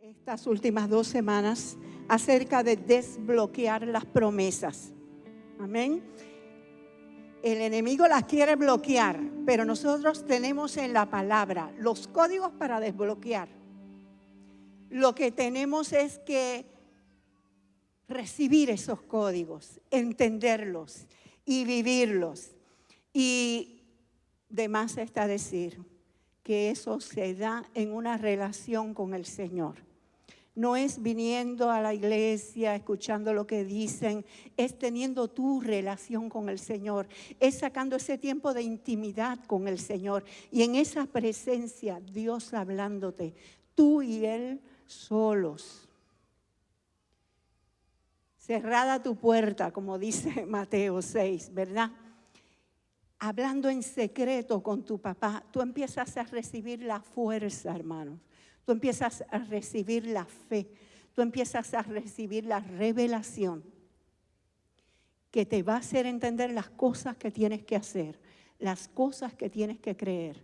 estas últimas 2 semanas acerca de desbloquear las promesas. Amén. El enemigo las quiere bloquear, pero nosotros tenemos en la palabra los códigos para desbloquear. Lo que tenemos es que recibir esos códigos, entenderlos y vivirlos. Y de más está decir que eso se da en una relación con el Señor. No es viniendo a la iglesia, escuchando lo que dicen, es teniendo tu relación con el Señor, es sacando ese tiempo de intimidad con el Señor. Y en esa presencia, Dios hablándote, tú y Él solos. Cerrada tu puerta, como dice Mateo 6, ¿verdad? Hablando en secreto con tu papá, tú empiezas a recibir la fuerza, hermanos. Tú empiezas a recibir la fe, tú empiezas a recibir la revelación que te va a hacer entender las cosas que tienes que hacer, las cosas que tienes que creer,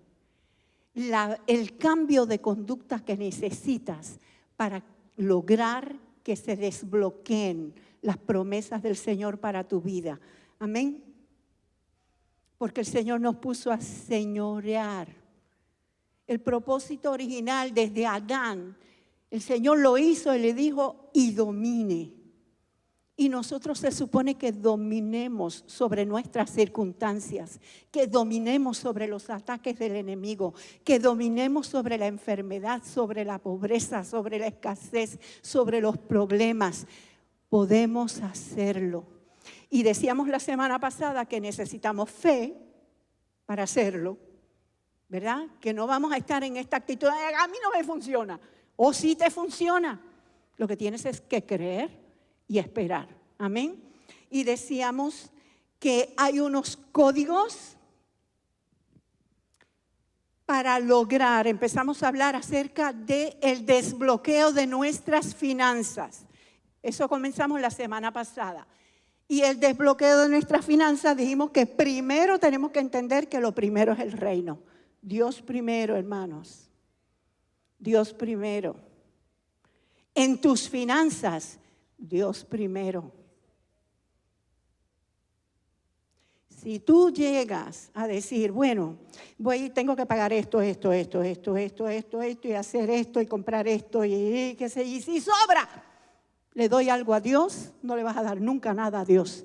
el cambio de conducta que necesitas para lograr que se desbloqueen las promesas del Señor para tu vida. Amén. Porque el Señor nos puso a señorear. El propósito original desde Adán, el Señor lo hizo y le dijo, y domine. Y nosotros se supone que dominemos sobre nuestras circunstancias, que dominemos sobre los ataques del enemigo, que dominemos sobre la enfermedad, sobre la pobreza, sobre la escasez, sobre los problemas. Podemos hacerlo. Y decíamos la semana pasada que necesitamos fe para hacerlo. ¿Verdad? Que no vamos a estar en esta actitud, a mí no me funciona. O sí te funciona. Lo que tienes es que creer y esperar. Amén. Y decíamos que hay unos códigos para lograr. Empezamos a hablar acerca del desbloqueo de nuestras finanzas. Eso comenzamos la semana pasada. Y el desbloqueo de nuestras finanzas dijimos que primero tenemos que entender que lo primero es el reino. Dios primero, hermanos. Dios primero. En tus finanzas, Dios primero. Si tú llegas a decir, bueno, tengo que pagar esto, y hacer esto, y comprar esto, y si sobra, le doy algo a Dios, no le vas a dar nunca nada a Dios.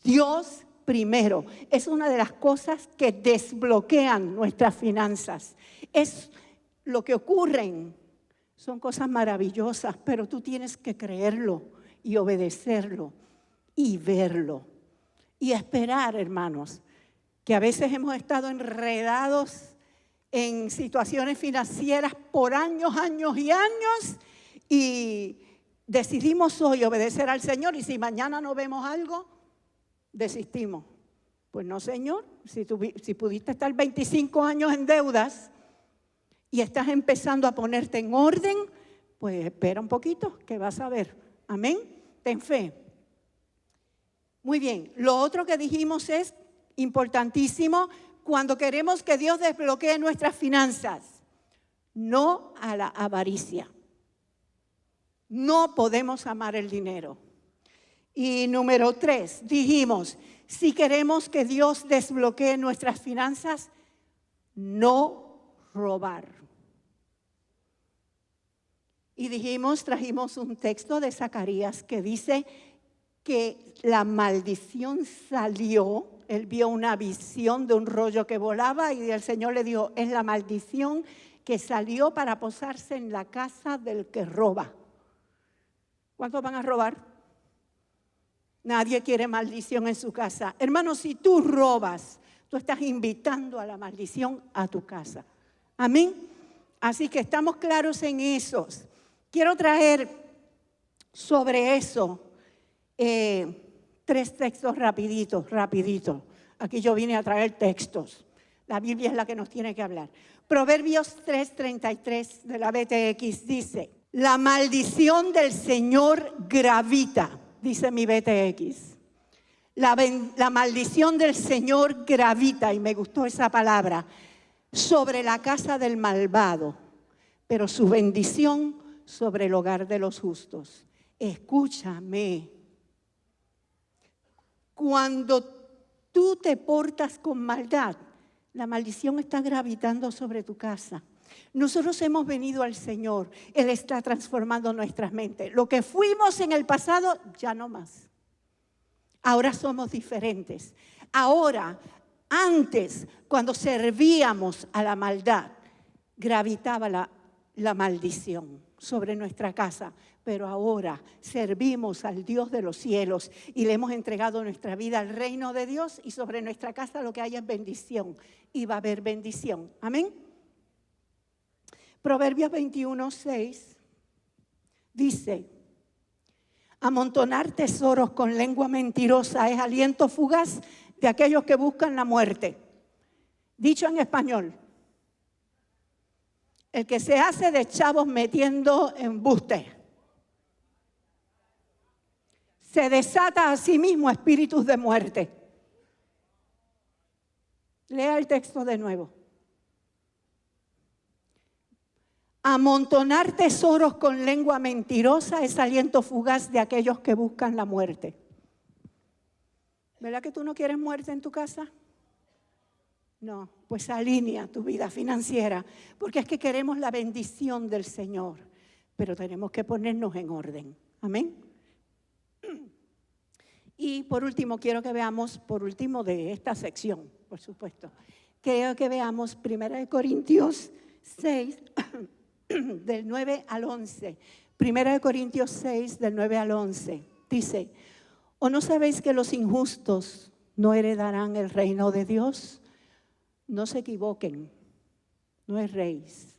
Dios primero, es una de las cosas que desbloquean nuestras finanzas. Es lo que ocurren, son cosas maravillosas, pero tú tienes que creerlo y obedecerlo y verlo. Y esperar, hermanos, que a veces hemos estado enredados en situaciones financieras por años y decidimos hoy obedecer al Señor y si mañana no vemos algo, desistimos. Pues no, Señor, si pudiste estar 25 años en deudas y estás empezando a ponerte en orden, pues espera un poquito que vas a ver. Amén. Ten fe. Muy bien. Lo otro que dijimos es importantísimo cuando queremos que Dios desbloquee nuestras finanzas. No a la avaricia. No podemos amar el dinero. Y número 3, dijimos, si queremos que Dios desbloquee nuestras finanzas, no robar. Y trajimos un texto de Zacarías que dice que la maldición salió. Él vio una visión de un rollo que volaba y el Señor le dijo, es la maldición que salió para posarse en la casa del que roba. ¿Cuántos van a robar? Nadie quiere maldición en su casa. Hermano, si tú robas, tú estás invitando a la maldición a tu casa. Amén. Así que estamos claros en eso. Quiero traer sobre eso 3 textos rapidito. Aquí yo vine a traer textos. La Biblia es la que nos tiene que hablar. Proverbios 3:33 de la BTX dice, la maldición del Señor gravita. Dice mi BTX. La maldición del Señor gravita, y me gustó esa palabra, sobre la casa del malvado, pero su bendición sobre el hogar de los justos. Escúchame. Cuando tú te portas con maldad, la maldición está gravitando sobre tu casa. Nosotros hemos venido al Señor. Él está transformando nuestras mentes. Lo que fuimos en el pasado, ya no más. Ahora somos diferentes. Ahora, antes, cuando servíamos a la maldad, gravitaba la maldición sobre nuestra casa. Pero ahora servimos al Dios de los cielos y le hemos entregado nuestra vida al reino de Dios, y sobre nuestra casa lo que hay es bendición, y va a haber bendición. Amén. Proverbios 21:6 dice: amontonar tesoros con lengua mentirosa es aliento fugaz de aquellos que buscan la muerte. Dicho en español: el que se hace de chavos metiendo embuste, se desata a sí mismo espíritus de muerte. Lea el texto de nuevo. Amontonar tesoros con lengua mentirosa es aliento fugaz de aquellos que buscan la muerte. ¿Verdad que tú no quieres muerte en tu casa? No, pues alinea tu vida financiera, porque es que queremos la bendición del Señor, pero tenemos que ponernos en orden. Amén. Y por último, quiero que veamos, por último de esta sección, por supuesto, quiero que veamos 1 Corintios 6, del 9 al 11. 1 Corintios 6, del 9 al 11. Dice: ¿o no sabéis que los injustos no heredarán el reino de Dios? No se equivoquen, no erréis.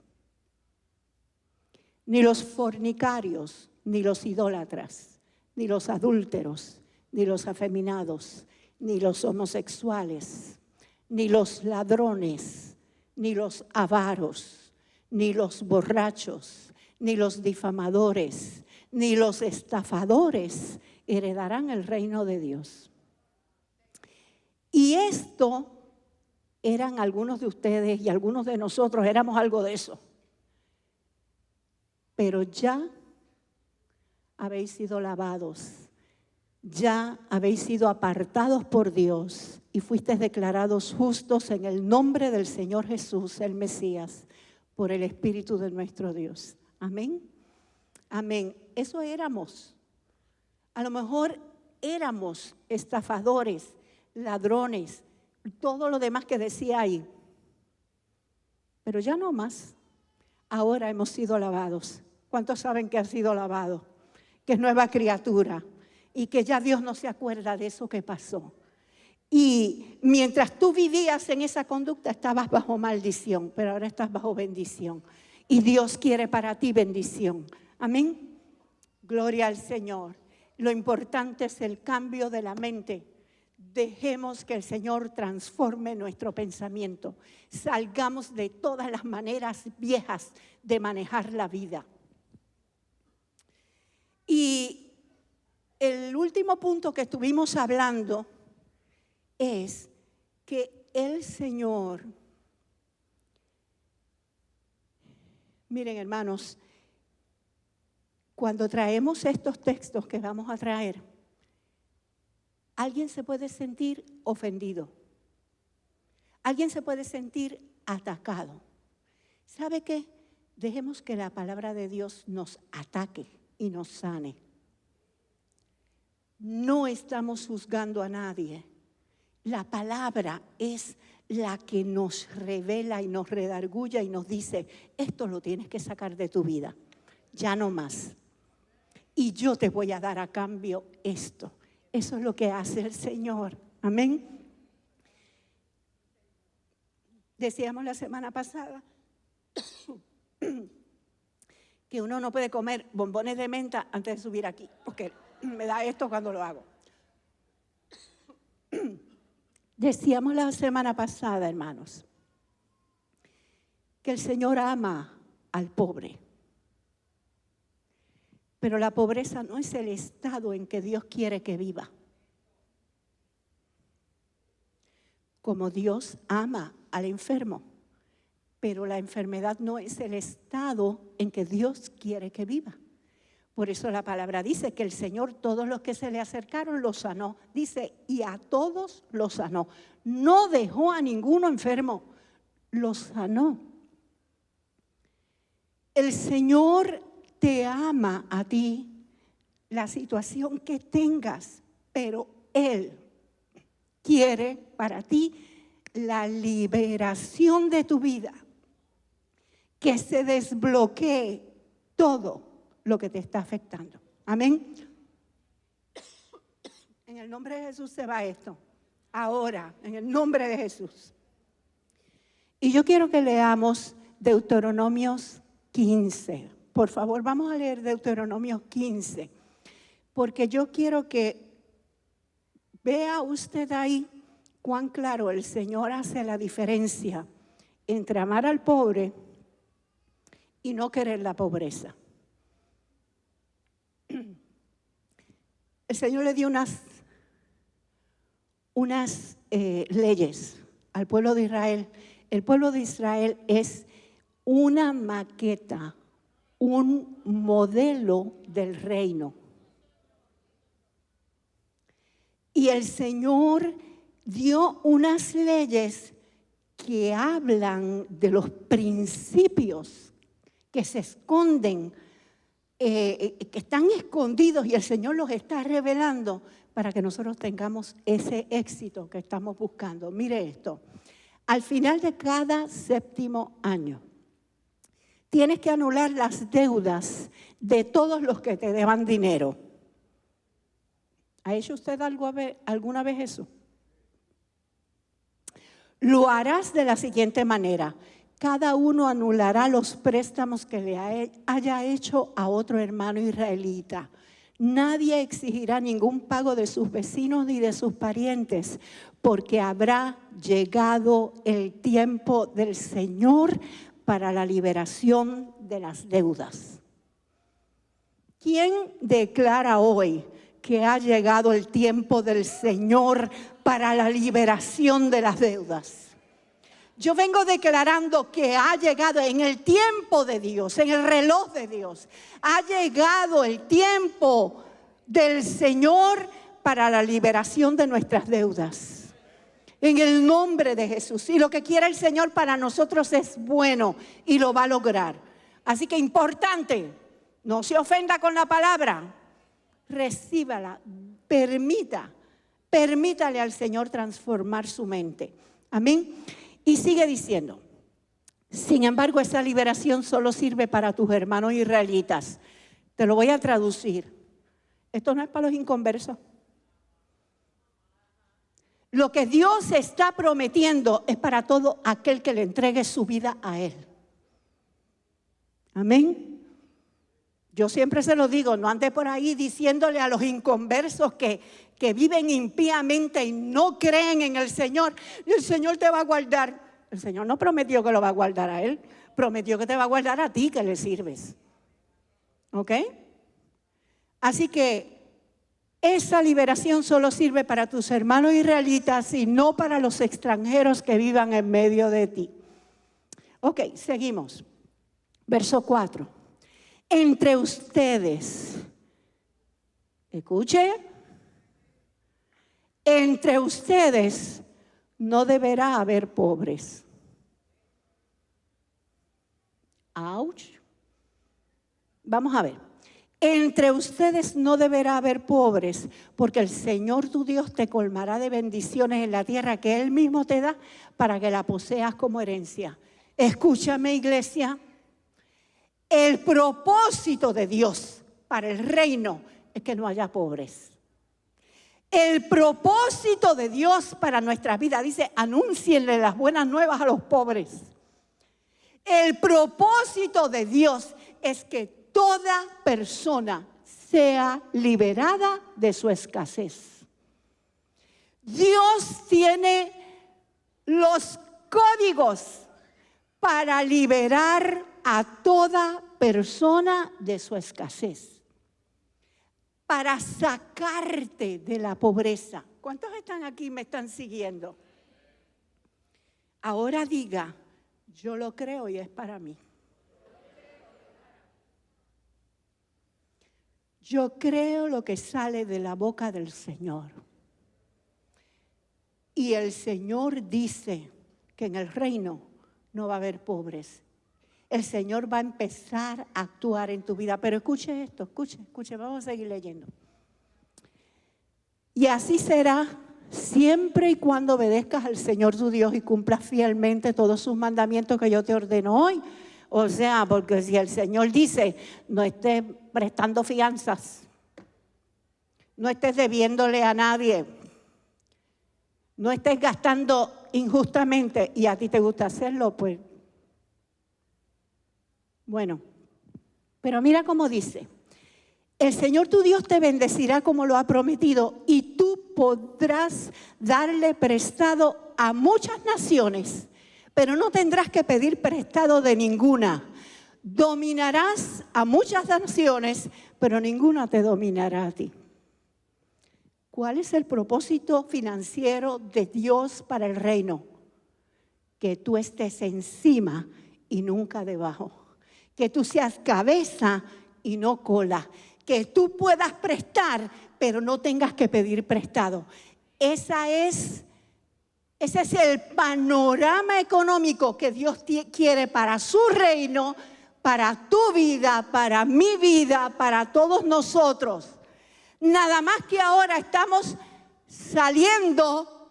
Ni los fornicarios, ni los idólatras, ni los adúlteros, ni los afeminados, ni los homosexuales, ni los ladrones, ni los avaros, ni los borrachos, ni los difamadores, ni los estafadores heredarán el reino de Dios. Y esto eran algunos de ustedes y algunos de nosotros éramos algo de eso. Pero ya habéis sido lavados, ya habéis sido apartados por Dios y fuisteis declarados justos en el nombre del Señor Jesús, el Mesías, por el Espíritu de nuestro Dios. Amén. Amén. Eso éramos. A lo mejor éramos estafadores, ladrones, todo lo demás que decía ahí. Pero ya no más. Ahora hemos sido lavados. ¿Cuántos saben que ha sido lavado? Que es nueva criatura y que ya Dios no se acuerda de eso que pasó. Y mientras tú vivías en esa conducta estabas bajo maldición, pero ahora estás bajo bendición. Y Dios quiere para ti bendición. Amén. Gloria al Señor. Lo importante es el cambio de la mente. Dejemos que el Señor transforme nuestro pensamiento. Salgamos de todas las maneras viejas de manejar la vida. Y el último punto que estuvimos hablando es que el Señor, miren hermanos, cuando traemos estos textos que vamos a traer, alguien se puede sentir ofendido, alguien se puede sentir atacado. ¿Sabe qué? Dejemos que la palabra de Dios nos ataque y nos sane. No estamos juzgando a nadie. La palabra es la que nos revela y nos redarguya y nos dice: esto lo tienes que sacar de tu vida, ya no más. Y yo te voy a dar a cambio esto. Eso es lo que hace el Señor. Amén. Decíamos la semana pasada que uno no puede comer bombones de menta antes de subir aquí, porque me da esto cuando lo hago. Decíamos la semana pasada, hermanos, que el Señor ama al pobre. Pero la pobreza no es el estado en que Dios quiere que viva. Como Dios ama al enfermo, pero la enfermedad no es el estado en que Dios quiere que viva. Por eso la palabra dice que el Señor, todos los que se le acercaron, los sanó. Dice, y a todos los sanó. No dejó a ninguno enfermo, los sanó. El Señor te ama a ti, la situación que tengas, pero Él quiere para ti la liberación de tu vida, que se desbloquee todo lo que te está afectando. Amén. En el nombre de Jesús se va esto. Ahora, en el nombre de Jesús. Y yo quiero que leamos Deuteronomios 15. Por favor, vamos a leer Deuteronomios 15. Porque yo quiero que vea usted ahí cuán claro el Señor hace la diferencia entre amar al pobre y no querer la pobreza. El Señor le dio unas leyes al pueblo de Israel. El pueblo de Israel es una maqueta, un modelo del reino. Y el Señor dio unas leyes que hablan de los principios que se esconden, que están escondidos, y el Señor los está revelando para que nosotros tengamos ese éxito que estamos buscando. Mire esto, al final de cada 7º año, tienes que anular las deudas de todos los que te deban dinero. ¿Ha hecho usted alguna vez eso? Lo harás de la siguiente manera. Cada uno anulará los préstamos que le haya hecho a otro hermano israelita. Nadie exigirá ningún pago de sus vecinos ni de sus parientes, porque habrá llegado el tiempo del Señor para la liberación de las deudas. ¿Quién declara hoy que ha llegado el tiempo del Señor para la liberación de las deudas? Yo vengo declarando que ha llegado en el tiempo de Dios, en el reloj de Dios. Ha llegado el tiempo del Señor para la liberación de nuestras deudas. En el nombre de Jesús. Y lo que quiera el Señor para nosotros es bueno y lo va a lograr. Así que importante, no se ofenda con la palabra. Recíbala, permítale al Señor transformar su mente. Amén. Y sigue diciendo, sin embargo, esa liberación solo sirve para tus hermanos israelitas. Te lo voy a traducir. Esto no es para los inconversos. Lo que Dios está prometiendo es para todo aquel que le entregue su vida a Él. Amén. Yo siempre se lo digo, no ande por ahí diciéndole a los inconversos que viven impíamente y no creen en el Señor. Y el Señor te va a guardar. El Señor no prometió que lo va a guardar a Él. Prometió que te va a guardar a ti que le sirves. ¿Ok? Así que esa liberación solo sirve para tus hermanos israelitas y no para los extranjeros que vivan en medio de ti. Ok, seguimos. Verso 4. Entre ustedes, escuche, entre ustedes no deberá haber pobres. Ouch. Vamos a ver. Entre ustedes no deberá haber pobres, porque el Señor tu Dios te colmará de bendiciones en la tierra que Él mismo te da para que la poseas como herencia. Escúchame, iglesia. El propósito de Dios para el reino es que no haya pobres. El propósito de Dios para nuestra vida, dice, anúncienle las buenas nuevas a los pobres. El propósito de Dios es que toda persona sea liberada de su escasez. Dios tiene los códigos para liberar a toda persona de su escasez, para sacarte de la pobreza. ¿Cuántos están aquí y me están siguiendo? Ahora diga, Yo lo creo y es para mí. Yo creo lo que sale de la boca del Señor. Y el Señor dice que en el reino no va a haber pobres. El Señor va a empezar a actuar en tu vida. Pero escuche esto, escuche, vamos a seguir leyendo. Y así será siempre y cuando obedezcas al Señor tu Dios y cumplas fielmente todos sus mandamientos que yo te ordeno hoy. O sea, porque si el Señor dice, no estés prestando fianzas, no estés debiéndole a nadie, no estés gastando injustamente y a ti te gusta hacerlo, pues bueno. Pero mira cómo dice, el Señor tu Dios te bendecirá como lo ha prometido y tú podrás darle prestado a muchas naciones, pero no tendrás que pedir prestado de ninguna. Dominarás a muchas naciones, pero ninguna te dominará a ti. ¿Cuál es el propósito financiero de Dios para el reino? Que tú estés encima y nunca debajo. Que tú seas cabeza y no cola. Que tú puedas prestar, pero no tengas que pedir prestado. Ese es el panorama económico que Dios quiere para su reino, para tu vida, para mi vida, para todos nosotros. Nada más que ahora estamos saliendo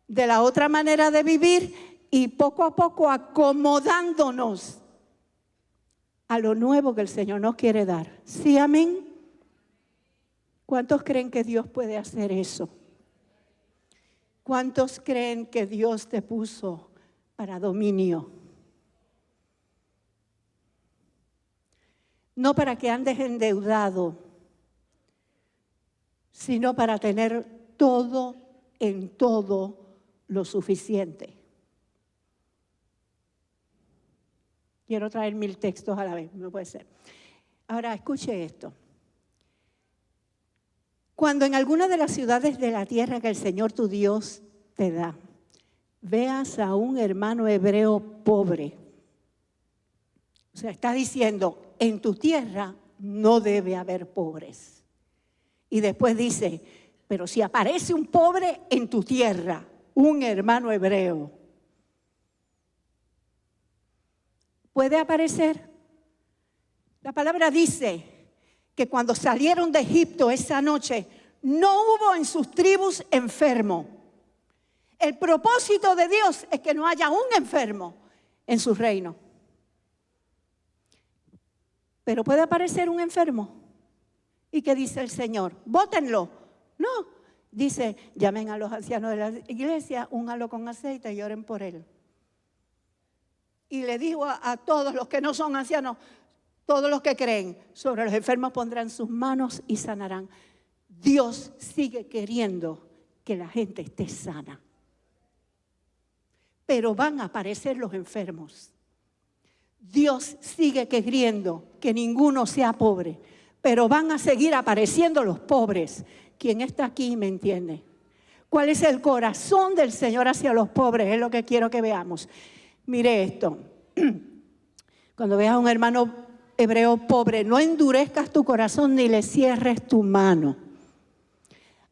de la otra manera de vivir y poco a poco acomodándonos a lo nuevo que el Señor nos quiere dar. ¿Sí, amén? ¿Cuántos creen que Dios puede hacer eso? ¿Cuántos creen que Dios te puso para dominio? No para que andes endeudado, sino para tener todo en todo lo suficiente. Quiero traer 1000 textos a la vez, no puede ser. Ahora, escuche esto. Cuando en alguna de las ciudades de la tierra que el Señor tu Dios te da, veas a un hermano hebreo pobre, o sea, está diciendo, en tu tierra no debe haber pobres. Y después dice, pero si aparece un pobre en tu tierra, un hermano hebreo, ¿puede aparecer? La palabra dice que cuando salieron de Egipto esa noche, no hubo en sus tribus enfermo. El propósito de Dios es que no haya un enfermo en su reino. Pero puede aparecer un enfermo. ¿Y qué dice el Señor? Bótenlo. No. Dice, llamen a los ancianos de la iglesia, únganlo con aceite y oren por él. Y le digo a todos los que no son ancianos, todos los que creen, sobre los enfermos pondrán sus manos y sanarán. Dios sigue queriendo que la gente esté sana. Pero van a aparecer los enfermos. Dios sigue queriendo que ninguno sea pobre, pero van a seguir apareciendo los pobres. ¿Quién está aquí me entiende? ¿Cuál es el corazón del Señor hacia los pobres? Es lo que quiero que veamos. Mire esto. Cuando veas a un hermano hebreo pobre, no endurezcas tu corazón ni le cierres tu mano.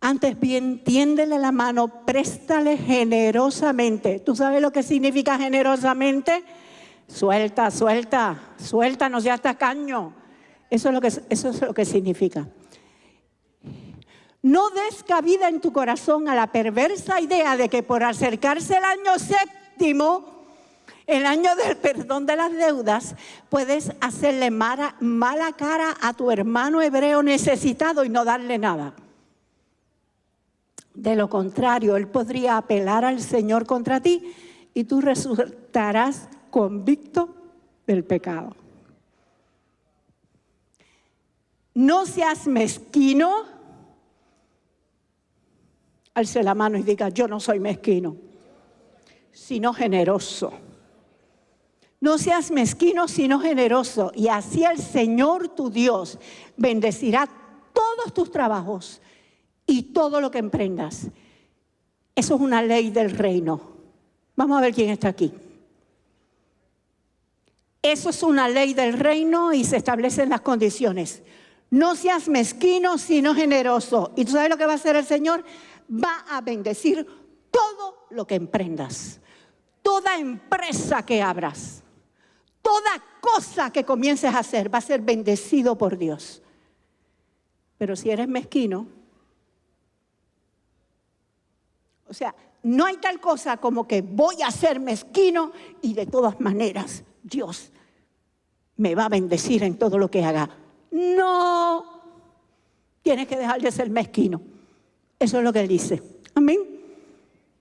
Antes bien, tiéndele la mano, préstale generosamente. ¿Tú sabes lo que significa generosamente? Suelta, suelta, suelta, no seas tacaño. Eso es lo que significa. No des cabida en tu corazón a la perversa idea de que por acercarse el año séptimo, el año del perdón de las deudas, puedes hacerle mala cara a tu hermano hebreo necesitado y no darle nada. De lo contrario, él podría apelar al Señor contra ti y tú resultarás convicto del pecado. No seas mezquino. Alce la mano y diga, yo no soy mezquino, sino generoso. No seas mezquino, sino generoso. Y así el Señor tu Dios bendecirá todos tus trabajos y todo lo que emprendas. Eso es una ley del reino. Vamos a ver quién está aquí. Eso es una ley del reino y se establecen las condiciones. No seas mezquino, sino generoso. ¿Y tú sabes lo que va a hacer el Señor? Va a bendecir todo lo que emprendas, toda empresa que abras, toda cosa que comiences a hacer va a ser bendecido por Dios. Pero si eres mezquino, o sea, no hay tal cosa como que voy a ser mezquino y de todas maneras Dios me va a bendecir en todo lo que haga. No, tienes que dejar de ser mezquino. Eso es lo que Él dice. Amén.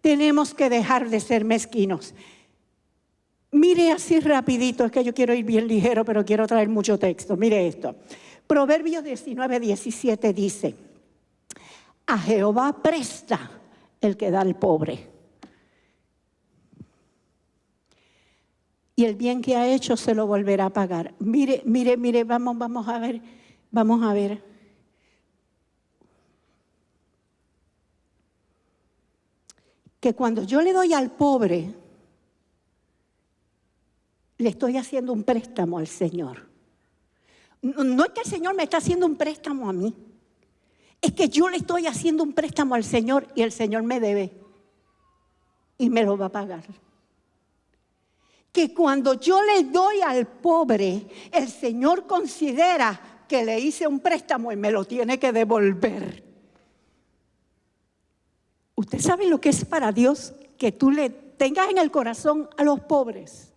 Tenemos que dejar de ser mezquinos. Mire así rapidito, es que yo quiero ir bien ligero, pero quiero traer mucho texto. Mire esto. Proverbios 19:17 dice: a Jehová presta el que da al pobre, y el bien que ha hecho se lo volverá a pagar. Mire, vamos a ver. Que cuando yo le doy al pobre, le estoy haciendo un préstamo al Señor. No es que el Señor me está haciendo un préstamo a mí. Es que yo le estoy haciendo un préstamo al Señor y el Señor me debe. Y me lo va a pagar. Que cuando yo le doy al pobre, el Señor considera que le hice un préstamo y me lo tiene que devolver. ¿Usted sabe lo que es para Dios que tú le tengas en el corazón a los pobres?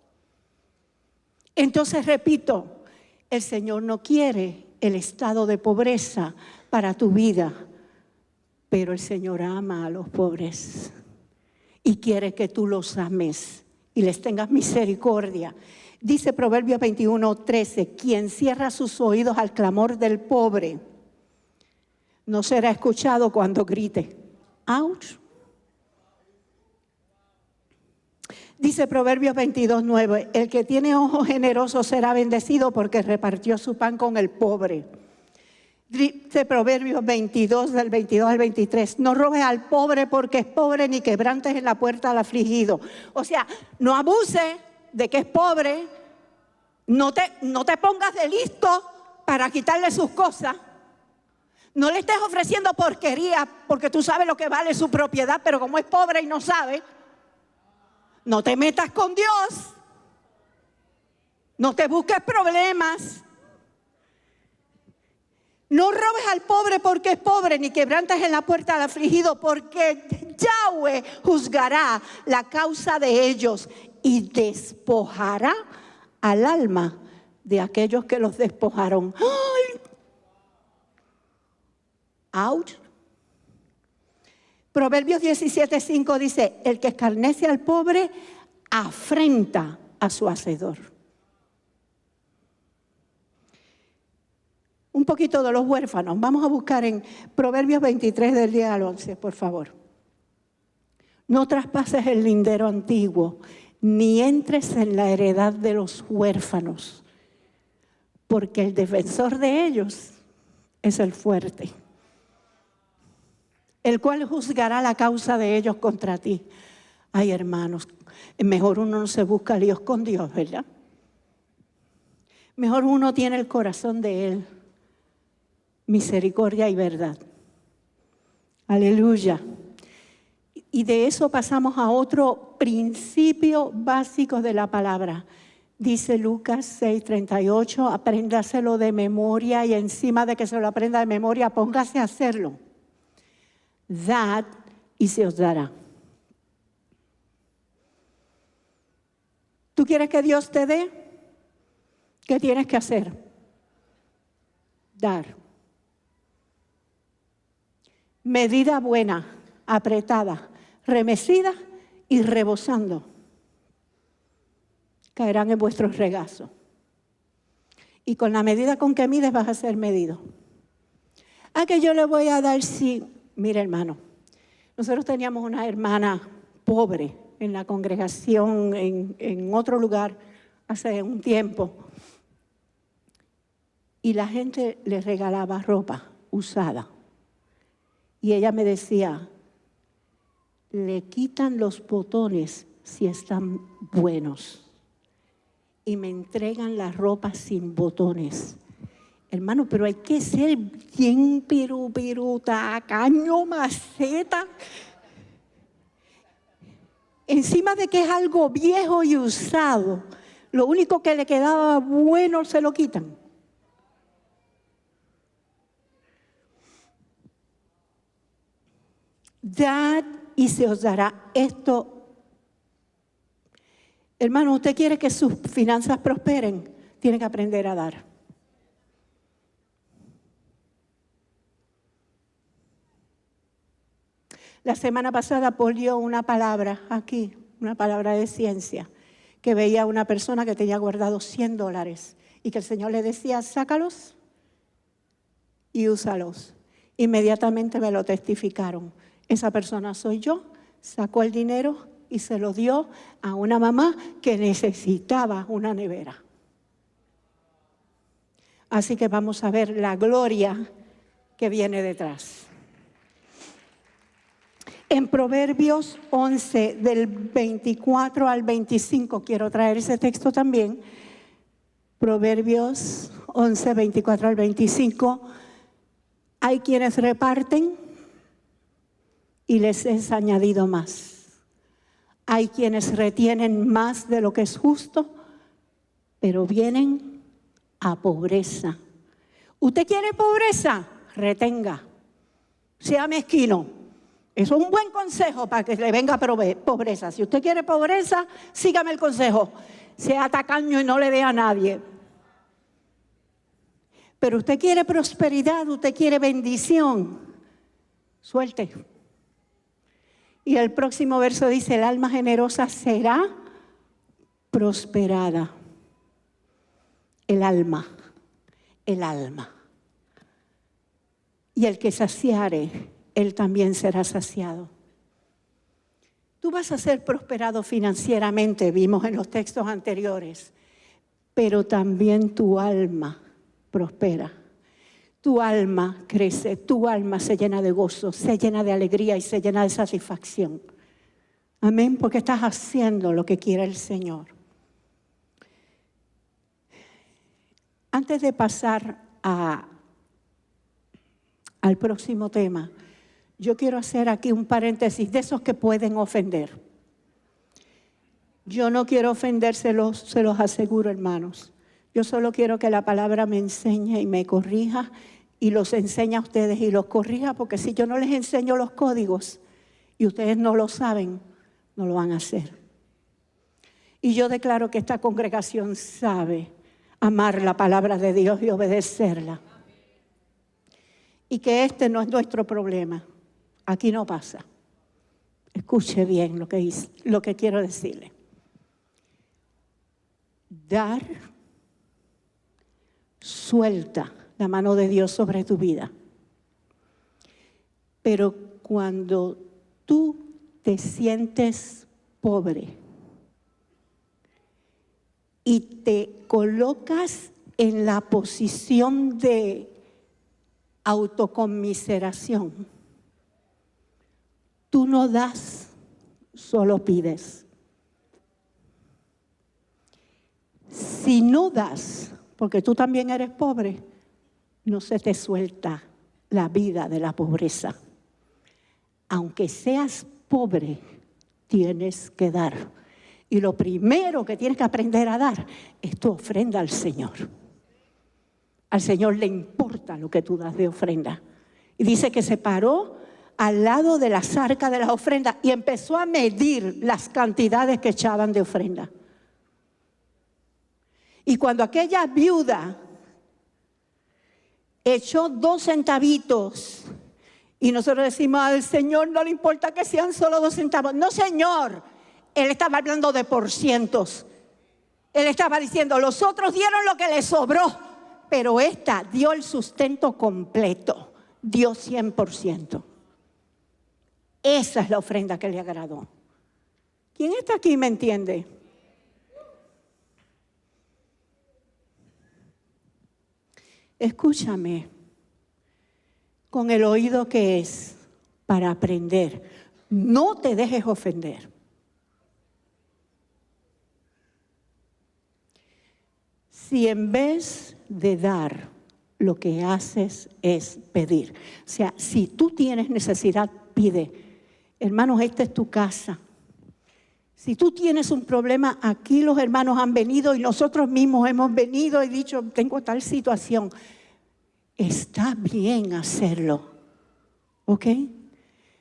Entonces, repito, el Señor no quiere el estado de pobreza para tu vida, pero el Señor ama a los pobres y quiere que tú los ames y les tengas misericordia. Dice Proverbios 21:13, quien cierra sus oídos al clamor del pobre no será escuchado cuando grite. ¡Auch! Dice Proverbios 22:9, el que tiene ojos generosos será bendecido porque repartió su pan con el pobre. Dice Proverbios 22, del 22 al 23, no robes al pobre porque es pobre, ni quebrantes en la puerta al afligido. O sea, no abuses de que es pobre, no te pongas de listo para quitarle sus cosas. No le estés ofreciendo porquería porque tú sabes lo que vale su propiedad, pero como es pobre y no sabe, no te metas con Dios. No te busques problemas. No robes al pobre porque es pobre, ni quebrantes en la puerta al afligido, porque Yahweh juzgará la causa de ellos y despojará al alma de aquellos que los despojaron. ¡Ay! ¡Auch! Proverbios 17:5 dice, el que escarnece al pobre afrenta a su hacedor. Un poquito de los huérfanos. Vamos a buscar en Proverbios 23 del 10 al 11, por favor. No traspases el lindero antiguo, ni entres en la heredad de los huérfanos, porque el defensor de ellos es el fuerte, el cual juzgará la causa de ellos contra ti. Ay, hermanos, mejor uno no se busca líos con Dios, ¿verdad? Mejor uno tiene el corazón de Él. Misericordia y verdad. Aleluya. Y de eso pasamos a otro principio básico de la palabra. Dice Lucas 6:38, apréndaselo de memoria y encima de que se lo aprenda de memoria, póngase a hacerlo. Dad y se os dará. ¿Tú quieres que Dios te dé? ¿Qué tienes que hacer? Dar. Medida buena, apretada, remecida y rebosando, caerán en vuestros regazos. Y con la medida con que mides vas a ser medido. ¿A que yo le voy a dar? Sí. Mira, hermano, nosotros teníamos una hermana pobre en la congregación en otro lugar hace un tiempo. Y la gente le regalaba ropa usada. Y ella me decía, le quitan los botones si están buenos y me entregan la ropa sin botones. Hermano, pero hay que ser bien tacaño, maceta. Encima de que es algo viejo y usado, lo único que le quedaba bueno se lo quitan. Dad y se os dará. Esto, hermano, usted quiere que sus finanzas prosperen, tiene que aprender a dar. La semana pasada Paul dio una palabra aquí, una palabra de ciencia, que veía a una persona que tenía guardado $100 y que el Señor le decía, sácalos y úsalos. Inmediatamente me lo testificaron. Esa persona soy yo, sacó el dinero y se lo dio a una mamá que necesitaba una nevera. Así que vamos a ver la gloria que viene detrás. En Proverbios 11, del 24 al 25, quiero traer ese texto también. Proverbios 11, 24 al 25. Hay quienes reparten y les es añadido más. Hay quienes retienen más de lo que es justo, pero vienen a pobreza. ¿Usted quiere pobreza? Retenga. Sea mezquino. Eso es un buen consejo para que le venga pobreza. Si usted quiere pobreza, sígame el consejo. Sea tacaño y no le dé a nadie. Pero usted quiere prosperidad, usted quiere bendición. Suelte. Y el próximo verso dice, el alma generosa será prosperada. El alma. Y el que saciare, él también será saciado. Tú vas a ser prosperado financieramente, vimos en los textos anteriores, pero también tu alma prospera. Tu alma crece, tu alma se llena de gozo, se llena de alegría y se llena de satisfacción. Amén, porque estás haciendo lo que quiere el Señor. Antes de pasar al próximo tema, yo quiero hacer aquí un paréntesis de esos que pueden ofender. Yo no quiero ofender, se los aseguro, hermanos. Yo solo quiero que la palabra me enseñe y me corrija y los enseñe a ustedes y los corrija, porque si yo no les enseño los códigos y ustedes no lo saben, no lo van a hacer. Y yo declaro que esta congregación sabe amar la palabra de Dios y obedecerla. Y que este no es nuestro problema. Aquí no pasa. Escuche bien lo que quiero decirle. Dar, suelta la mano de Dios sobre tu vida. Pero cuando tú te sientes pobre y te colocas en la posición de autoconmiseración, tú no das, solo pides. Si no das, porque tú también eres pobre, no se te suelta la vida de la pobreza. Aunque seas pobre, tienes que dar. Y lo primero que tienes que aprender a dar es tu ofrenda al Señor. Al Señor le importa lo que tú das de ofrenda. Y dice que se paró al lado de las arcas de las ofrendas y empezó a medir las cantidades que echaban de ofrenda. Y cuando aquella viuda echó 2 centavitos, y nosotros decimos, al Señor no le importa que sean solo 2 centavos. No, Señor, Él estaba hablando de porcientos. Él estaba diciendo, los otros dieron lo que les sobró, pero esta dio el sustento completo, dio 100%. Esa es la ofrenda que le agradó. ¿Quién está aquí y me entiende? Escúchame con el oído que es para aprender. No te dejes ofender. si en vez de dar, lo que haces es pedir? O sea, si tú tienes necesidad, pide. Hermanos, esta es tu casa. Si tú tienes un problema, aquí los hermanos han venido y nosotros mismos hemos venido y dicho, tengo tal situación. Está bien hacerlo, ¿ok?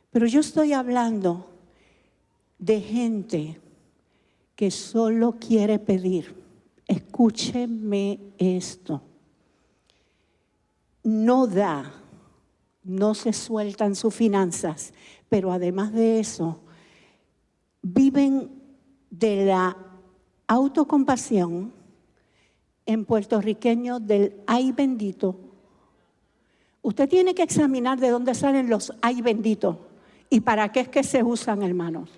Pero yo estoy hablando de gente que solo quiere pedir. Escúcheme esto. No da, no se sueltan sus finanzas, pero además de eso, viven de la autocompasión en puertorriqueño del ay bendito. Usted tiene que examinar de dónde salen los ay bendito y para qué es que se usan, hermanos.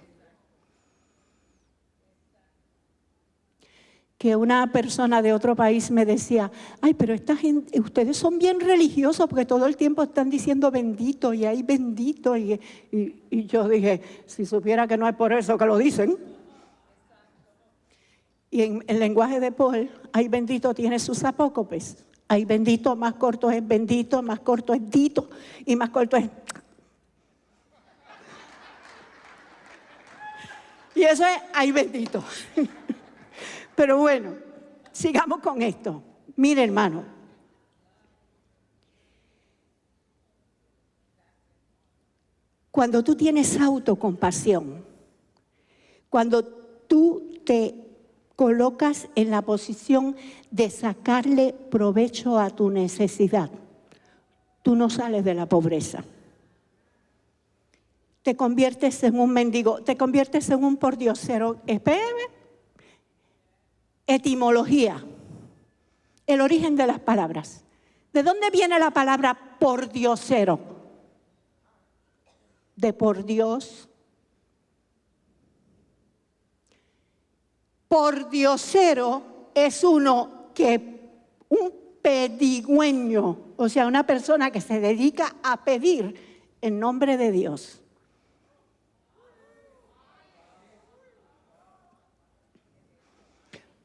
Que una persona de otro país me decía, ay, pero esta gente, ustedes son bien religiosos porque todo el tiempo están diciendo bendito y ay bendito. Y yo dije, si supiera que no es por eso que lo dicen. Y en el lenguaje de Paul, ay bendito tiene sus apócopes. Ay bendito, más corto es bendito, más corto es dito y más corto es... Y eso es ay bendito. Pero bueno, sigamos con esto. Mire, hermano. Cuando tú tienes autocompasión, cuando tú te colocas en la posición de sacarle provecho a tu necesidad, tú no sales de la pobreza. Te conviertes en un mendigo, te conviertes en un pordiosero. Espérame. Etimología, el origen de las palabras. ¿De dónde viene la palabra pordiosero? De por Dios. Pordiosero es un pedigüeño, o sea, una persona que se dedica a pedir en nombre de Dios.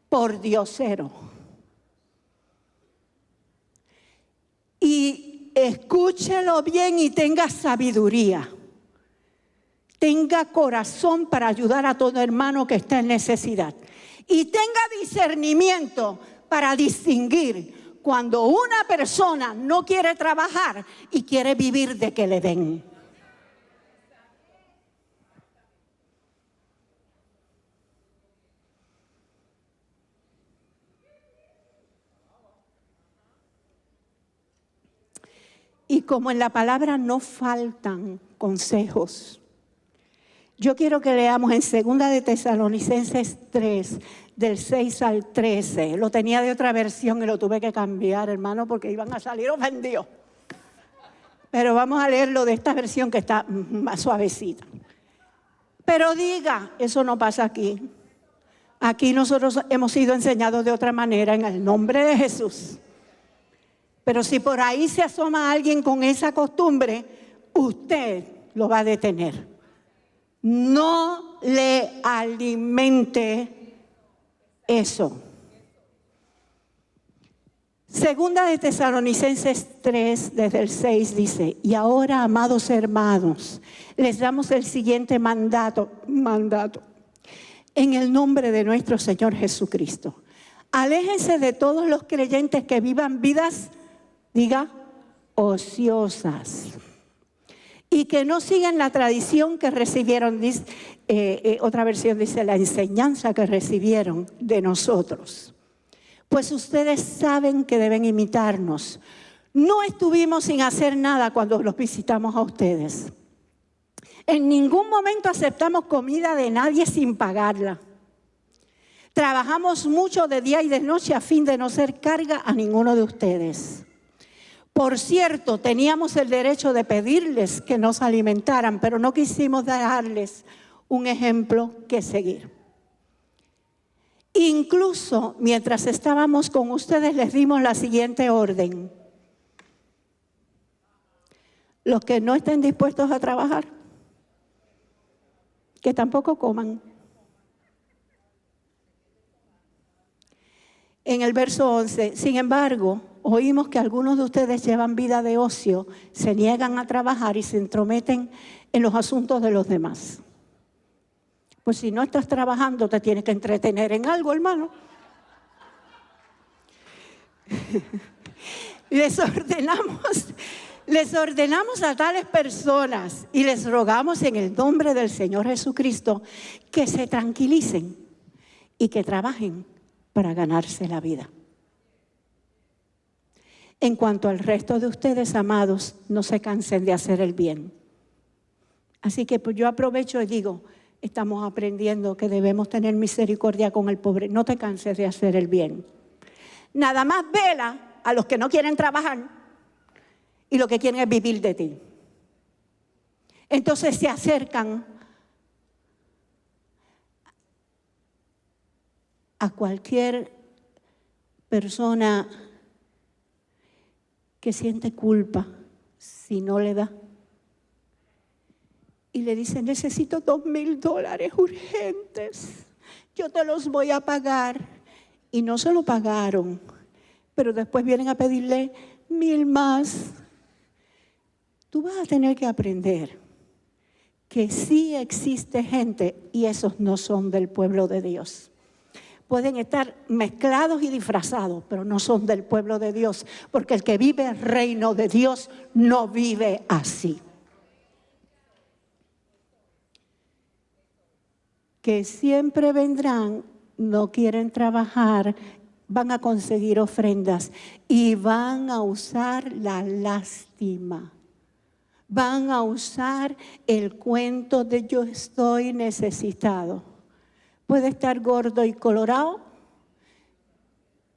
Pordiosero. Y escúchelo bien y tenga sabiduría. Tenga corazón para ayudar a todo hermano que está en necesidad. Y tenga discernimiento para distinguir cuando una persona no quiere trabajar y quiere vivir de que le den. Y como en la palabra no faltan consejos, yo quiero que leamos en 2 de Tesalonicenses 3, del 6 al 13. Lo tenía de otra versión y lo tuve que cambiar, hermano, porque iban a salir ofendidos. Pero vamos a leerlo de esta versión que está más suavecita. Pero diga, eso no pasa aquí. Aquí nosotros hemos sido enseñados de otra manera en el nombre de Jesús. Pero si por ahí se asoma alguien con esa costumbre, usted lo va a detener. No le alimente eso. 2 de Tesalonicenses 3, desde el 6 dice, y ahora, amados hermanos, les damos el siguiente mandato, en el nombre de nuestro Señor Jesucristo. Aléjense de todos los creyentes que vivan vidas, diga, ociosas. Y que no sigan la tradición que recibieron, dice, otra versión dice, la enseñanza que recibieron de nosotros. Pues ustedes saben que deben imitarnos. No estuvimos sin hacer nada cuando los visitamos a ustedes. En ningún momento aceptamos comida de nadie sin pagarla. Trabajamos mucho de día y de noche a fin de no ser carga a ninguno de ustedes. Por cierto, teníamos el derecho de pedirles que nos alimentaran, pero no quisimos darles un ejemplo que seguir. Incluso mientras estábamos con ustedes les dimos la siguiente orden. Los que no estén dispuestos a trabajar, que tampoco coman. en el verso 11, sin embargo, oímos que algunos de ustedes llevan vida de ocio, se niegan a trabajar y se entrometen en los asuntos de los demás. Pues si no estás trabajando, te tienes que entretener en algo, hermano. Les ordenamos a tales personas y les rogamos en el nombre del Señor Jesucristo que se tranquilicen y que trabajen para ganarse la vida. En cuanto al resto de ustedes, amados, no se cansen de hacer el bien. Así que pues yo aprovecho y digo, estamos aprendiendo que debemos tener misericordia con el pobre. No te canses de hacer el bien. Nada más vela a los que no quieren trabajar y lo que quieren es vivir de ti. Entonces se acercan a cualquier persona que siente culpa si no le da. Y le dicen, necesito $2,000 urgentes. Yo te los voy a pagar. Y no se lo pagaron. Pero después vienen a pedirle 1,000 más. Tú vas a tener que aprender que sí existe gente y esos no son del pueblo de Dios. Pueden estar mezclados y disfrazados, pero no son del pueblo de Dios. Porque el que vive el reino de Dios no vive así. Que siempre vendrán, no quieren trabajar, van a conseguir ofrendas y van a usar la lástima. Van a usar el cuento de yo estoy necesitado. Puede estar gordo y colorado,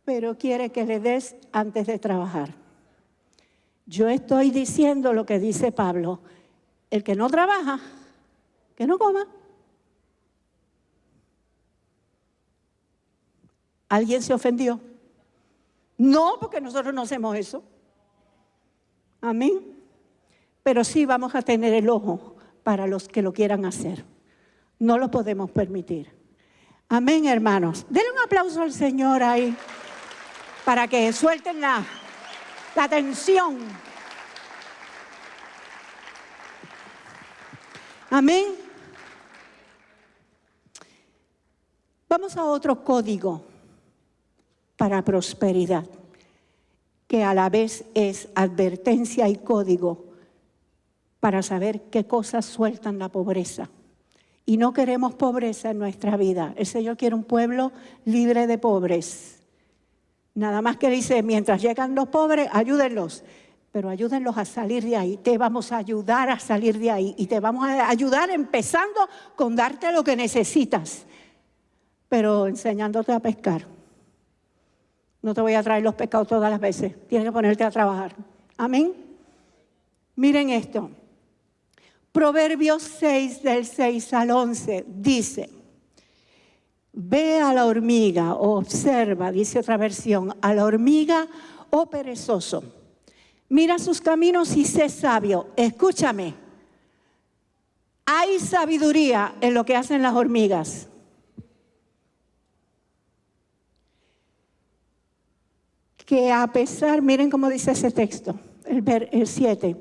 pero quiere que le des antes de trabajar. Yo estoy diciendo lo que dice Pablo, el que no trabaja, que no coma. ¿Alguien se ofendió? No, porque nosotros no hacemos eso. Amén. Pero sí vamos a tener el ojo para los que lo quieran hacer. No lo podemos permitir. Amén, hermanos. Denle un aplauso al Señor ahí para que suelten la tensión. Amén. Vamos a otro código para prosperidad, que a la vez es advertencia y código para saber qué cosas sueltan la pobreza. Y no queremos pobreza en nuestra vida. El Señor quiere un pueblo libre de pobres. Nada más que dice, mientras llegan los pobres, ayúdenlos. Pero ayúdenlos a salir de ahí. Te vamos a ayudar a salir de ahí. Y te vamos a ayudar empezando con darte lo que necesitas. Pero enseñándote a pescar. No te voy a traer los pescados todas las veces. Tienes que ponerte a trabajar. Amén. Miren esto. Proverbios 6, del 6 al 11, dice, ve a la hormiga, o observa, dice otra versión, a la hormiga, oh perezoso. Mira sus caminos y sé sabio. Escúchame. Hay sabiduría en lo que hacen las hormigas. Que a pesar, miren cómo dice ese texto, el 7.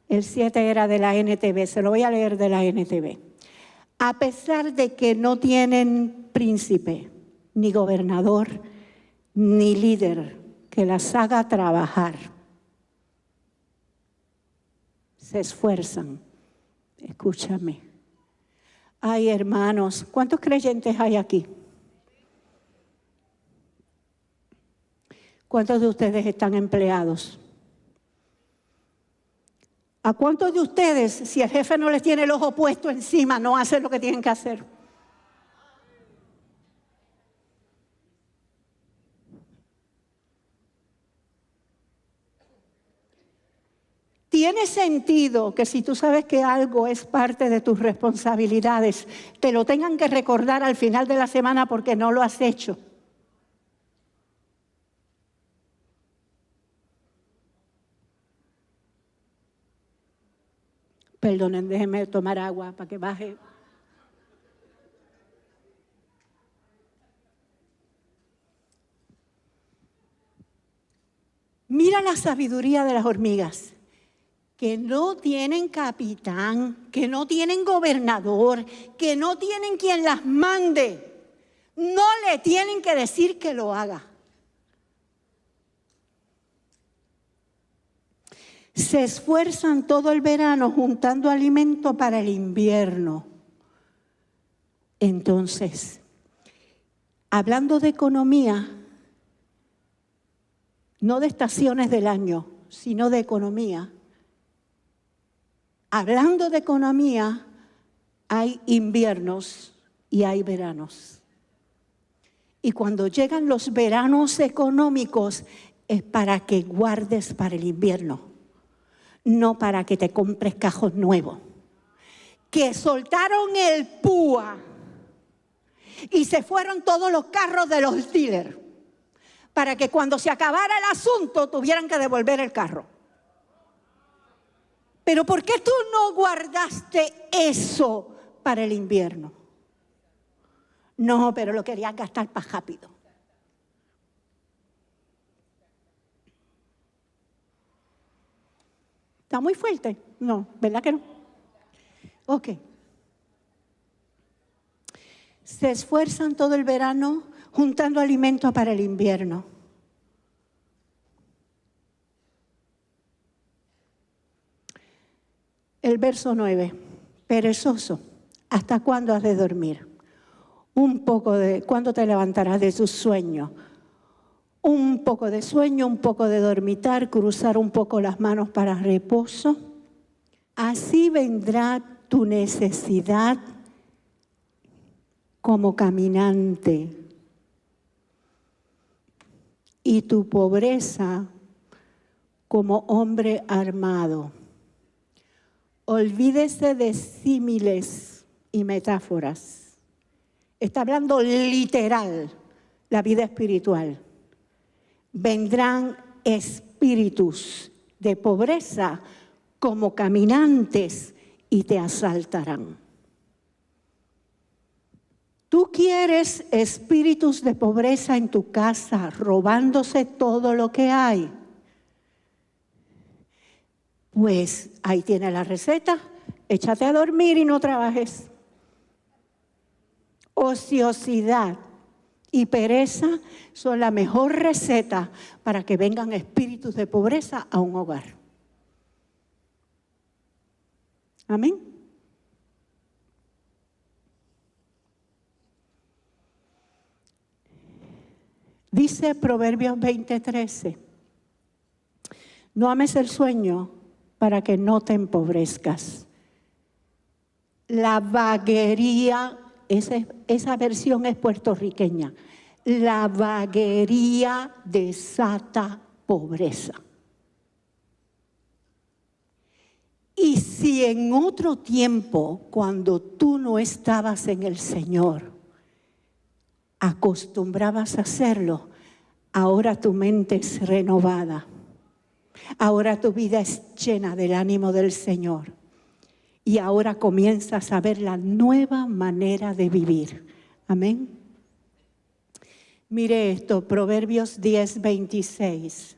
El 7 era de la NTV, se lo voy a leer de la NTV. A pesar de que no tienen príncipe, ni gobernador, ni líder que las haga trabajar, se esfuerzan. Escúchame. Ay, hermanos, ¿cuántos creyentes hay aquí? ¿Cuántos de ustedes están empleados? ¿A cuántos de ustedes, si el jefe no les tiene el ojo puesto encima, no hacen lo que tienen que hacer? Tiene sentido que si tú sabes que algo es parte de tus responsabilidades, te lo tengan que recordar al final de la semana porque no lo has hecho. Perdonen, déjenme tomar agua para que baje. Mira la sabiduría de las hormigas, que no tienen capitán, que no tienen gobernador, que no tienen quien las mande. No le tienen que decir que lo haga. Se esfuerzan todo el verano juntando alimento para el invierno. Entonces, hablando de economía, no de estaciones del año, sino de economía. Hablando de economía, hay inviernos y hay veranos. Y cuando llegan los veranos económicos, es para que guardes para el invierno, no para que te compres cajos nuevos. Que soltaron el púa y se fueron todos los carros de los dealers, para que cuando se acabara el asunto tuvieran que devolver el carro. Pero ¿por qué tú no guardaste eso para el invierno? No, pero lo querías gastar para rápido. ¿Está muy fuerte? No, ¿verdad que no? Ok. Se esfuerzan todo el verano juntando alimento para el invierno. El verso 9. Perezoso, ¿hasta cuándo has de dormir? ¿Cuándo te levantarás de tu sueño? Un poco de sueño, un poco de dormitar, cruzar un poco las manos para reposo. Así vendrá tu necesidad como caminante y tu pobreza como hombre armado. Olvídese de símiles y metáforas. Está hablando literal la vida espiritual. Vendrán espíritus de pobreza como caminantes y te asaltarán. ¿Tú quieres espíritus de pobreza en tu casa, robándose todo lo que hay? Pues ahí tienes la receta. Échate a dormir y no trabajes. Ociosidad y pereza son la mejor receta para que vengan espíritus de pobreza a un hogar. Amén. Dice Proverbios 20:13, no ames el sueño para que no te empobrezcas. La vaguería, esa versión es puertorriqueña, la vaguería desata pobreza. Y si en otro tiempo, cuando tú no estabas en el Señor, acostumbrabas a hacerlo, ahora tu mente es renovada. Ahora tu vida es llena del ánimo del Señor. Y ahora comienzas a ver la nueva manera de vivir. Amén. Mire esto, Proverbios 10:26.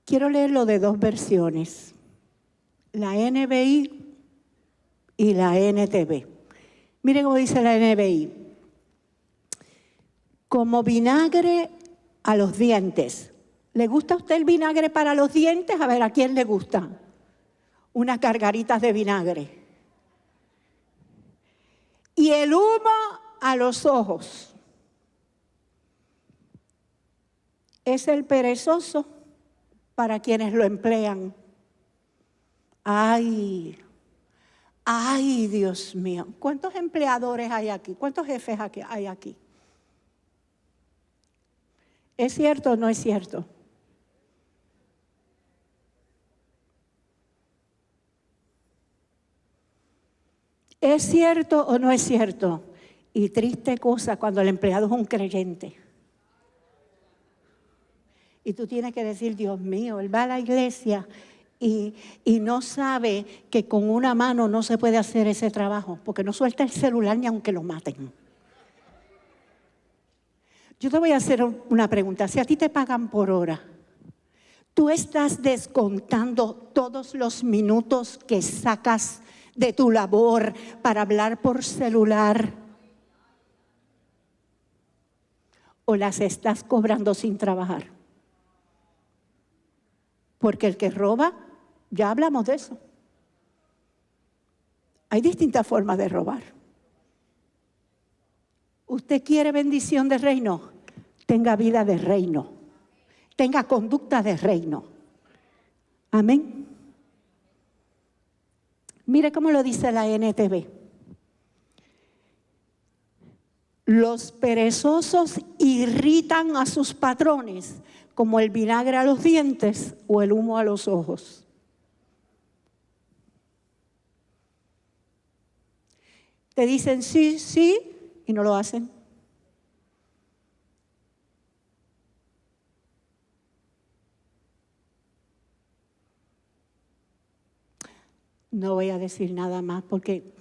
Quiero leerlo de dos versiones, la NBI y la NTV. Miren cómo dice la NBI. Como vinagre a los dientes. ¿Le gusta a usted el vinagre para los dientes? A ver, ¿a quién le gusta? Unas gargaritas de vinagre. Y el humo a los ojos. Es el perezoso para quienes lo emplean. Ay, Dios mío. ¿Cuántos empleadores hay aquí? ¿Cuántos jefes hay aquí? ¿Es cierto o no es cierto? ¿Es cierto o no es cierto? Y triste cosa cuando el empleado es un creyente. Y tú tienes que decir, Dios mío, él va a la iglesia y no sabe que con una mano no se puede hacer ese trabajo, porque no suelta el celular ni aunque lo maten. Yo te voy a hacer una pregunta. Si a ti te pagan por hora, ¿tú estás descontando todos los minutos que sacas de tu labor para hablar por celular? ¿O las estás cobrando sin trabajar? Porque el que roba, ya hablamos de eso. Hay distintas formas de robar. ¿Usted quiere bendición de reino? Tenga vida de reino. Tenga conducta de reino. Amén. Mire cómo lo dice la NTV. Los perezosos irritan a sus patrones como el vinagre a los dientes o el humo a los ojos. Te dicen sí, sí, y no lo hacen. No voy a decir nada más porque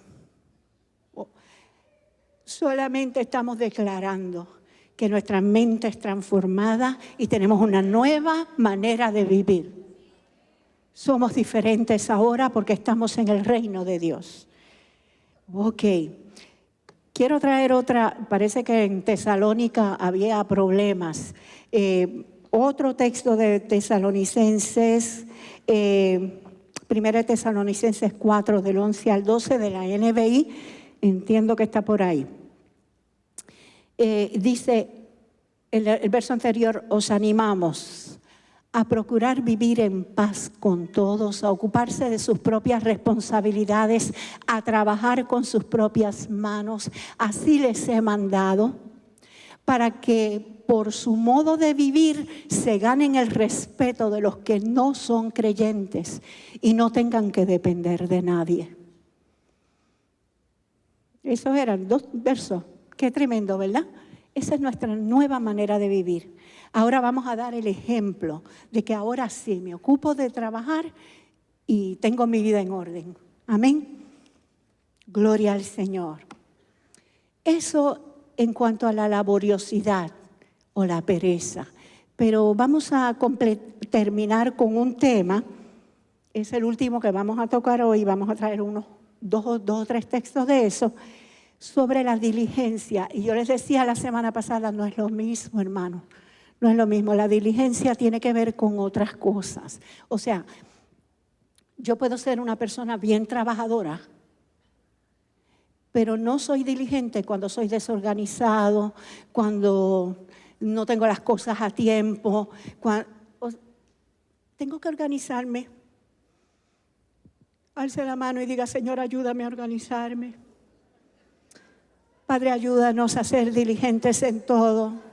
solamente estamos declarando que nuestra mente es transformada y tenemos una nueva manera de vivir. Somos diferentes ahora porque estamos en el reino de Dios. Ok. Quiero traer otra, parece que en Tesalónica había problemas. Otro texto de Tesalonicenses, 1 Tesalonicenses 4, del 11 al 12 de la NBI, entiendo que está por ahí. Dice el verso anterior, os animamos a procurar vivir en paz con todos, a ocuparse de sus propias responsabilidades, a trabajar con sus propias manos. Así les he mandado, para que por su modo de vivir se ganen el respeto de los que no son creyentes y no tengan que depender de nadie. Esos eran 2 versos. Qué tremendo, ¿verdad? Esa es nuestra nueva manera de vivir. Ahora vamos a dar el ejemplo de que ahora sí me ocupo de trabajar y tengo mi vida en orden. Amén. Gloria al Señor. Eso en cuanto a la laboriosidad o la pereza. Pero vamos a terminar con un tema. Es el último que vamos a tocar hoy. Vamos a traer unos 2 o 3 textos de eso. Sobre la diligencia. Y yo les decía la semana pasada, no es lo mismo, hermano. No es lo mismo. La diligencia tiene que ver con otras cosas. O sea, yo puedo ser una persona bien trabajadora, pero no soy diligente cuando soy desorganizado, cuando no tengo las cosas a tiempo. Tengo que organizarme. Alce la mano y diga, Señor, ayúdame a organizarme. Padre, ayúdanos a ser diligentes en todo.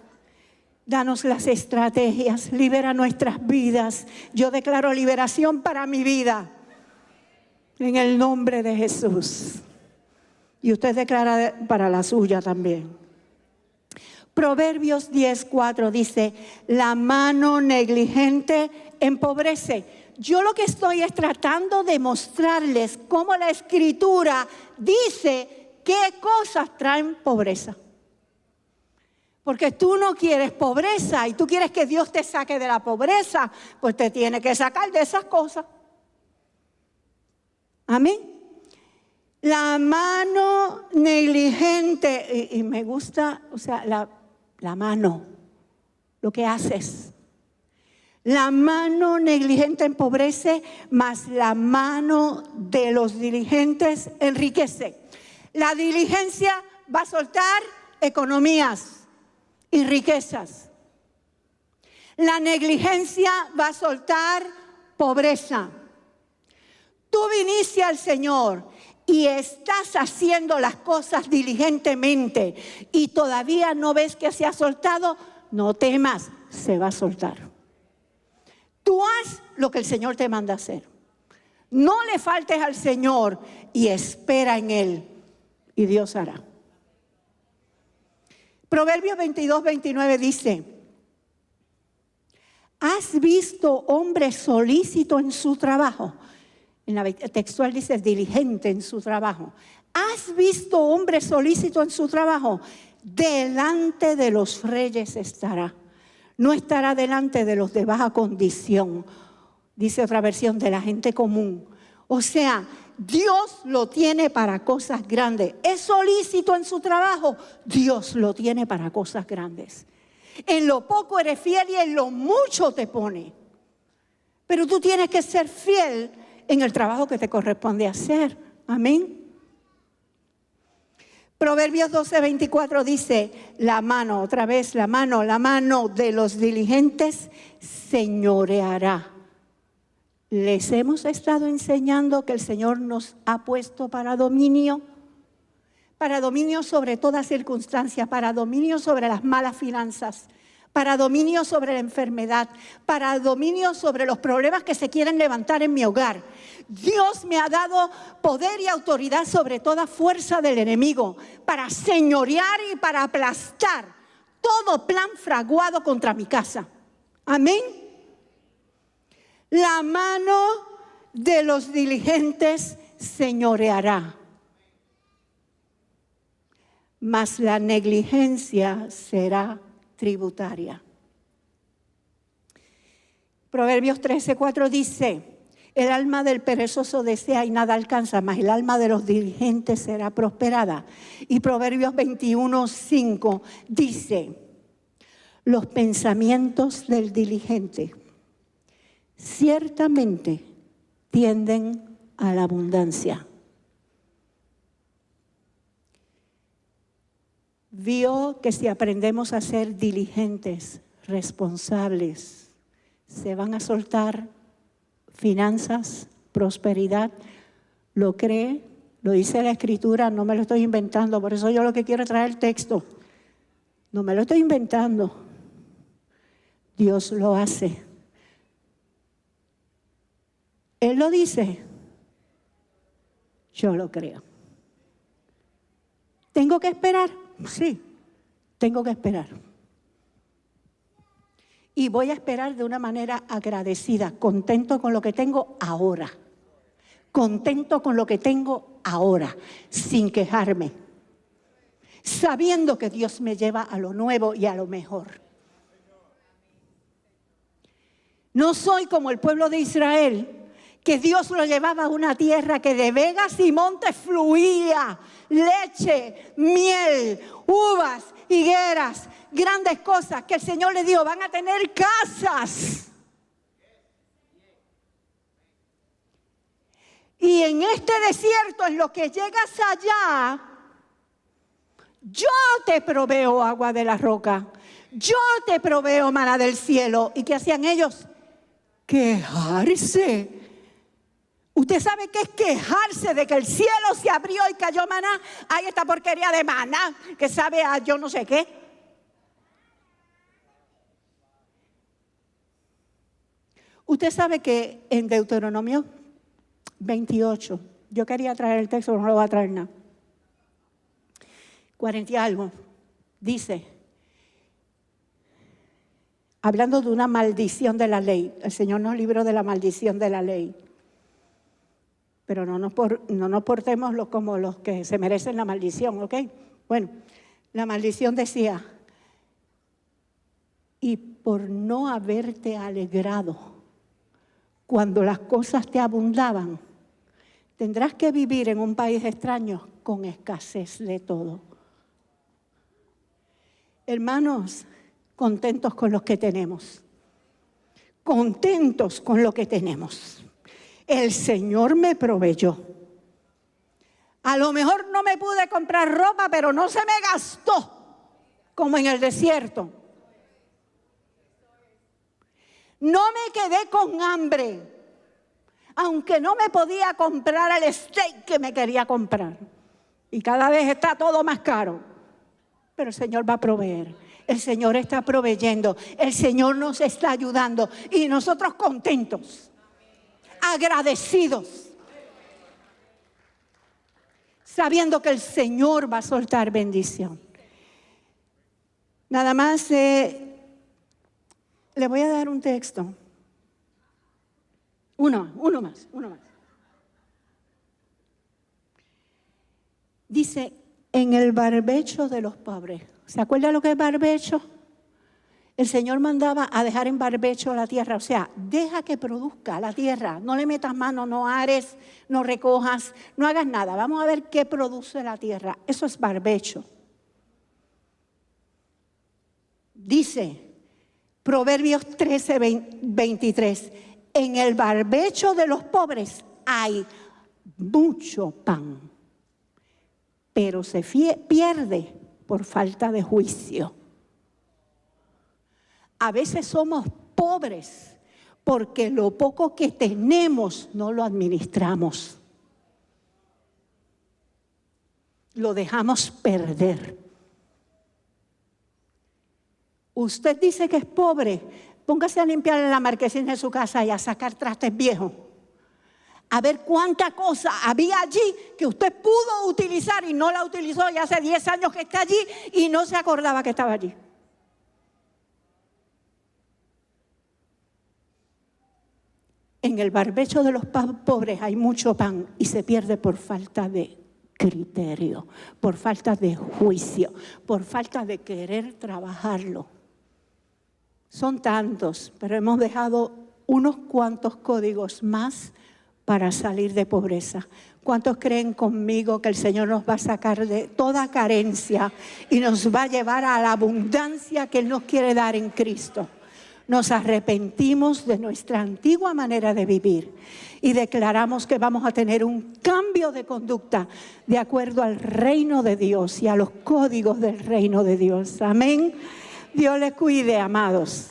Danos las estrategias, libera nuestras vidas. Yo declaro liberación para mi vida, en el nombre de Jesús. Y usted declara para la suya también. Proverbios 10:4 dice, la mano negligente empobrece. Yo lo que estoy es tratando de mostrarles cómo la Escritura dice qué cosas traen pobreza. Porque tú no quieres pobreza y tú quieres que Dios te saque de la pobreza, pues te tiene que sacar de esas cosas. Amén. La mano negligente, y me gusta, o sea, la mano, lo que haces. La mano negligente empobrece, mas la mano de los diligentes enriquece. La diligencia va a soltar economías y riquezas. La negligencia va a soltar pobreza. Tú viniste al Señor y estás haciendo las cosas diligentemente y todavía no ves que se ha soltado, no temas, se va a soltar. Tú haz lo que el Señor te manda hacer. No le faltes al Señor y espera en Él y Dios hará. Proverbios 22:29 dice, ¿has visto hombre solícito en su trabajo? En la textual dice diligente en su trabajo. ¿Has visto hombre solícito en su trabajo? delante de los reyes estará. No estará delante de los de baja condición, dice otra versión, de la gente común. O sea, Dios lo tiene para cosas grandes. ¿Es solícito en su trabajo? Dios lo tiene para cosas grandes. En lo poco eres fiel y en lo mucho te pone. Pero tú tienes que ser fiel en el trabajo que te corresponde hacer. Amén. Proverbios 12:24 dice, la mano, otra vez la mano de los diligentes señoreará. Les hemos estado enseñando que el Señor nos ha puesto para dominio sobre toda circunstancia, para dominio sobre las malas finanzas, para dominio sobre la enfermedad, para dominio sobre los problemas que se quieren levantar en mi hogar. Dios me ha dado poder y autoridad sobre toda fuerza del enemigo para señorear y para aplastar todo plan fraguado contra mi casa. Amén. La mano de los diligentes señoreará, mas la negligencia será tributaria. Proverbios 13:4 dice, el alma del perezoso desea y nada alcanza, mas el alma de los diligentes será prosperada. Y Proverbios 21:5 dice, los pensamientos del diligente ciertamente tienden a la abundancia. Vio que si aprendemos a ser diligentes, responsables, se van a soltar finanzas, prosperidad. ¿Lo cree? Lo dice la Escritura, no me lo estoy inventando. Por eso yo lo que quiero es traer el texto. No me lo estoy inventando. Dios lo hace. Él lo dice. Yo lo creo. ¿Tengo que esperar? Sí, tengo que esperar. Y voy a esperar de una manera agradecida, contento con lo que tengo ahora. Contento con lo que tengo ahora, sin quejarme. Sabiendo que Dios me lleva a lo nuevo y a lo mejor. No soy como el pueblo de Israel, que Dios lo llevaba a una tierra que de vegas y montes fluía leche, miel, uvas, higueras, grandes cosas que el Señor le dijo, van a tener casas. Y en este desierto, en lo que llegas allá, yo te proveo agua de la roca, yo te proveo maná del cielo. ¿Y qué hacían ellos? Quejarse. ¿Usted sabe qué es quejarse de que el cielo se abrió y cayó maná? Hay esta porquería de maná que sabe a yo no sé qué. Usted sabe que en Deuteronomio 28, yo quería traer el texto, pero no lo voy a traer nada. 40 y algo, dice, hablando de una maldición de la ley, el Señor nos libró de la maldición de la ley. Pero no nos portemos como los que se merecen la maldición, ¿ok? Bueno, la maldición decía, y por no haberte alegrado cuando las cosas te abundaban, tendrás que vivir en un país extraño con escasez de todo. Hermanos, contentos con lo que tenemos. Contentos con lo que tenemos. El Señor me proveyó. A lo mejor no me pude comprar ropa, pero no se me gastó como en el desierto. No me quedé con hambre, aunque no me podía comprar el steak que me quería comprar. Y cada vez está todo más caro. Pero el Señor va a proveer. El Señor está proveyendo. El Señor nos está ayudando. Y nosotros contentos. Agradecidos, sabiendo que el Señor va a soltar bendición. Nada más le voy a dar un texto. Uno más. Dice, en el barbecho de los pobres ¿Se acuerda lo que es barbecho? El Señor mandaba a dejar en barbecho la tierra, o sea, deja que produzca la tierra, no le metas mano, no ares, no recojas, no hagas nada. Vamos a ver qué produce la tierra. Eso es barbecho. Dice Proverbios 13:23, en el barbecho de los pobres hay mucho pan, pero se pierde por falta de juicio. A veces somos pobres porque lo poco que tenemos no lo administramos. Lo dejamos perder. Usted dice que es pobre, póngase a limpiar la marquesina de su casa y a sacar trastes viejos. A ver cuánta cosa había allí que usted pudo utilizar y no la utilizó, y hace 10 años que está allí y no se acordaba que estaba allí. En el barbecho de los pobres hay mucho pan y se pierde por falta de criterio, por falta de juicio, por falta de querer trabajarlo. Son tantos, pero hemos dejado unos cuantos códigos más para salir de pobreza. ¿Cuántos creen conmigo que el Señor nos va a sacar de toda carencia y nos va a llevar a la abundancia que Él nos quiere dar en Cristo? Nos arrepentimos de nuestra antigua manera de vivir y declaramos que vamos a tener un cambio de conducta de acuerdo al reino de Dios y a los códigos del reino de Dios. Amén. Dios les cuide, amados.